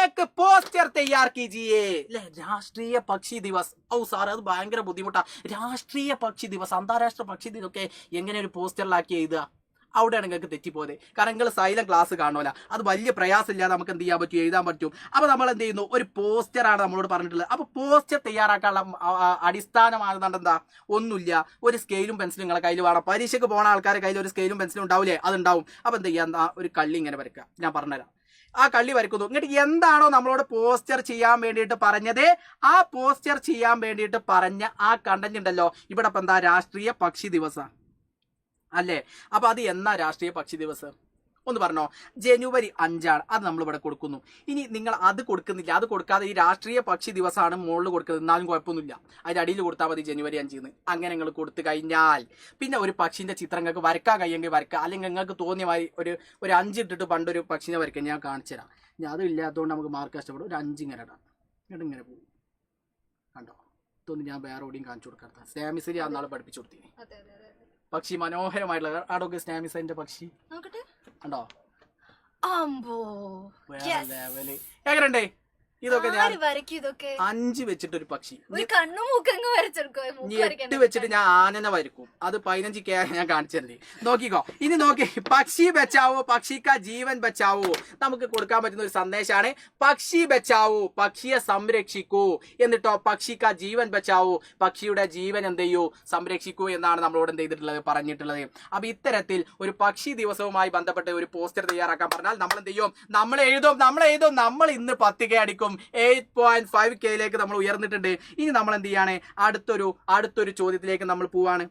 एक पोस्टर तैयार कीजिए രാഷ്ട്രീയ പക്ഷി ദിവസ്. ഓ സാർ അത് ഭയങ്കര ബുദ്ധിമുട്ടാ. രാഷ്ട്രീയ പക്ഷി ദിവസ്, അന്താരാഷ്ട്ര പക്ഷി ദിവസം ഒക്കെ എങ്ങനെ ഒരു പോസ്റ്ററിലാക്കി എഴുതുക? അവിടെയാണ് നിങ്ങൾക്ക് തെറ്റിപ്പോയത്. കാരണം നിങ്ങൾ സൈലന്റ് ക്ലാസ് കാണുമല്ല, അത് വലിയ പ്രയാസമില്ലാതെ നമുക്ക് എന്ത് ചെയ്യാൻ പറ്റും, എഴുതാൻ പറ്റും. അപ്പോൾ നമ്മൾ എന്ത് ചെയ്യുന്നു, ഒരു പോസ്റ്ററാണ് നമ്മളോട് പറഞ്ഞിട്ടുള്ളത്. അപ്പോൾ പോസ്റ്റർ തയ്യാറാക്കാനുള്ള അടിസ്ഥാനമാകുന്നുണ്ട് എന്താ? ഒന്നുമില്ല, ഒരു സ്കെയിലും പെൻസിലും നിങ്ങളെ കയ്യിൽ വേണം. പരീക്ഷയ്ക്ക് പോകുന്ന ആൾക്കാരുടെ കയ്യിൽ ഒരു സ്കെയിലും പെൻസിലും ഉണ്ടാവില്ലേ? അതുണ്ടാവും. അപ്പോൾ എന്ത് ചെയ്യാൻ, ഒരു കള്ളി ഇങ്ങനെ വരയ്ക്കുക. ഞാൻ പറഞ്ഞുതരാം. ആ കള്ളി വരക്കുന്നു. എന്നിട്ട് എന്താണോ നമ്മളോട് പോസ്റ്റർ ചെയ്യാൻ വേണ്ടിയിട്ട് പറഞ്ഞത്, ആ പോസ്റ്റർ ചെയ്യാൻ വേണ്ടിയിട്ട് പറഞ്ഞ ആ കണ്ടന്റ് ഉണ്ടല്ലോ, ഇവിടെ ഇപ്പം എന്താ, രാഷ്ട്രീയ പക്ഷി ദിവസം അല്ലേ? അപ്പൊ അത് എന്നാ രാഷ്ട്രീയ പക്ഷി ദിവസം ഒന്ന് പറഞ്ഞോ? ജനുവരി 5 അത് നമ്മളിവിടെ കൊടുക്കുന്നു. ഇനി നിങ്ങൾ അത് കൊടുക്കുന്നില്ല, അത് കൊടുക്കാതെ ഈ രാഷ്ട്രീയ പക്ഷി ദിവസമാണ് മുകളിൽ കൊടുക്കുന്നത്, എന്നാലും കുഴപ്പമൊന്നുമില്ല, അതിൻ്റെ അടിയിൽ കൊടുത്താൽ മതി ജനുവരി 5. അങ്ങനെ നിങ്ങൾ കൊടുത്തു കഴിഞ്ഞാൽ പിന്നെ ഒരു പക്ഷിൻ്റെ ചിത്രം നിങ്ങൾക്ക് വരക്കാൻ കഴിയുമെങ്കിൽ വരക്കുക. അല്ലെങ്കിൽ നിങ്ങൾക്ക് തോന്നിയ മാതിരി ഒരു 5 ഇട്ടിട്ട് പണ്ടൊരു പക്ഷിനെ വരയ്ക്കാൻ ഞാൻ കാണിച്ചു തരാം. ഞാൻ അത് ഇല്ലാത്തതുകൊണ്ട് നമുക്ക് മാർക്ക് കഷ്ടപ്പെടും. ഒരു 5 ഇങ്ങനെ ഇടാം. എന്നിട്ട് ഇങ്ങനെ പോകും. കണ്ടോ? ഇതൊന്നും ഞാൻ വേറെ എവിടെയും കാണിച്ചു കൊടുക്കാത്ത സ്റ്റാമിസിൽ ആ നാളെ പഠിപ്പിച്ചു കൊടുത്തി. പക്ഷി മനോഹരമായിട്ടുള്ള ആടൊക്കെ സ്റ്റാമിസിന്റെ പക്ഷി കണ്ടോ? വേറെ ലെവല്. എങ്ങനെയുണ്ട് ഇതൊക്കെ? ഞാൻ 5 വെച്ചിട്ടൊരു പക്ഷി, 8 വെച്ചിട്ട് ഞാൻ ആനനെ വരക്കും. അത് 15K ഞാൻ കാണിച്ചു തരേ. നോക്കിക്കോ. ഇനി നോക്കി, പക്ഷി ബച്ചാവോ, പക്ഷിക്ക ജീവൻ ബച്ചാവോ. നമുക്ക് കൊടുക്കാൻ പറ്റുന്ന ഒരു സന്ദേശമാണ് പക്ഷി ബച്ചാവോ, പക്ഷിയെ സംരക്ഷിക്കൂ. എന്നിട്ടോ പക്ഷിക്ക ജീവൻ ബച്ചാവോ, പക്ഷിയുടെ ജീവൻ എന്ത് ചെയ്യൂ, സംരക്ഷിക്കൂ എന്നാണ് നമ്മളോട് എന്ത് ചെയ്തിട്ടുള്ളത്, പറഞ്ഞിട്ടുള്ളത്. അപ്പൊ ഇത്തരത്തിൽ ഒരു പക്ഷി ദിവസവുമായി ബന്ധപ്പെട്ട് ഒരു പോസ്റ്റർ തയ്യാറാക്കാൻ പറഞ്ഞാൽ നമ്മൾ എന്ത് ചെയ്യും, നമ്മൾ എഴുതും. നമ്മൾ ഇന്ന് 10K അടിക്കും. 8.5K നമ്മൾ ഉയർന്നിട്ടുണ്ട്. ഇനി നമ്മൾ എന്ത് ചെയ്യാണ്, അടുത്തൊരു ചോദ്യത്തിലേക്ക് നമ്മൾ പോവാണ്.